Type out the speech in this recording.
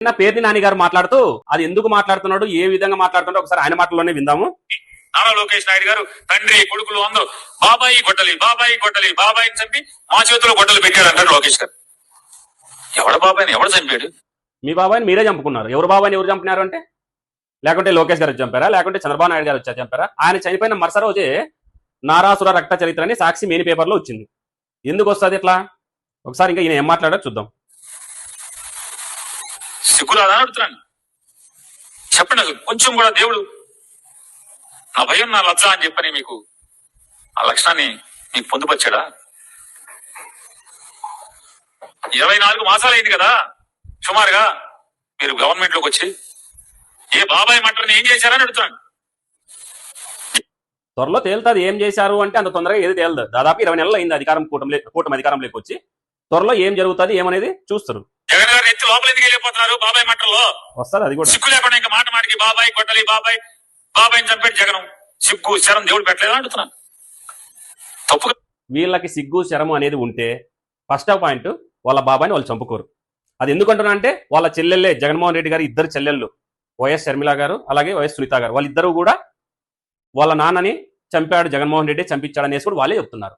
నిన్న పేర్ని నాని గారు మాట్లాడుతూ అది ఎందుకు మాట్లాడుతున్నాడు, ఏ విధంగా మాట్లాడుతున్నాడో ఒకసారి ఆయన మాటల్లోనే విందాము. నారా లోకేష్ నాయుడు గారు తండ్రి కొడుకులు అందరూ బాబాయి గొడ్డలి బాబాయి గొడ్డలి బాబాయిని చంపి మా చేతిలో గొడ్డలు పెట్టాడు అంటారు లోకేష్ గారు. ఎవడ బాబాయిని ఎవడు చంపాడు? మీ బాబాయిని మీరే చంపుకున్నారు. ఎవరు బాబాయిని ఎవరు చంపినారు అంటే, లేకుంటే లోకేష్ గారు చంపారా, లేకుంటే చంద్రబాబు నాయుడు గారు వచ్చా చంపారా? ఆయన చనిపోయిన మరుసటి రోజే నారాసుర రక్త చరిత్ర అని సాక్షి మెయిన్ పేపర్లో వచ్చింది. ఎందుకు వస్తుంది ఇట్లా? ఒకసారి ఇంకా ఈయన ఏం మాట్లాడారో చూద్దాం. సిగ్గురాదా అడుగుతున్నాను, చెప్పండి. అసలు కొంచెం కూడా దేవుడు నా భయం నా లజ్జ అని చెప్పని మీకు ఆ లక్షణాన్ని మీకు పొందుపరిచాడా? 24 మాసాలు అయింది కదా సుమారుగా మీరు గవర్నమెంట్ లోకి వచ్చి. ఏ బాబాయ్ మంటని ఏం చేశారని అడుగుతున్నాను. త్వరలో తేలుతుంది ఏం చేశారు అంటే, అంత తొందరగా ఏది తేలదు. దాదాపు 20 నెలలు అయింది కూటమి అధికారంలోకి వచ్చి. త్వరలో ఏం జరుగుతుంది ఏమనేది చూస్తారు. జగన్ గారు ఎత్తి లోపల ఎందుకు వెళ్ళిపోతున్నారు బాబాయ్ మంటల్లో? వస్తారు అది కూడా. సిగ్గు లేకుండా ఇంకా మాట మాటికి బాబాయ్ గొడ్డలి బాబాయ్ బాబాయ్ని చంపాడు జగన్. సిగ్గు శరం దేవుడు పెట్టలేదా అడుగుతున్నాను. తప్పు. వీళ్ళకి సిగ్గు శరము అనేది ఉంటే ఫస్ట్ ఆఫ్ పాయింట్ వాళ్ళ బాబాయిని వాళ్ళు చంపుకోరు. అది ఎందుకంటున్నా అంటే, వాళ్ళ చెల్లెళ్ళే జగన్మోహన్ రెడ్డి గారు ఇద్దరు చెల్లెళ్ళు, వైఎస్ షర్మిల గారు అలాగే వైఎస్ సునీత గారు, వాళ్ళిద్దరూ కూడా వాళ్ళ నాన్నని చంపాడు జగన్మోహన్ రెడ్డి, చంపించాడు అనేసి కూడా వాళ్ళే చెప్తున్నారు.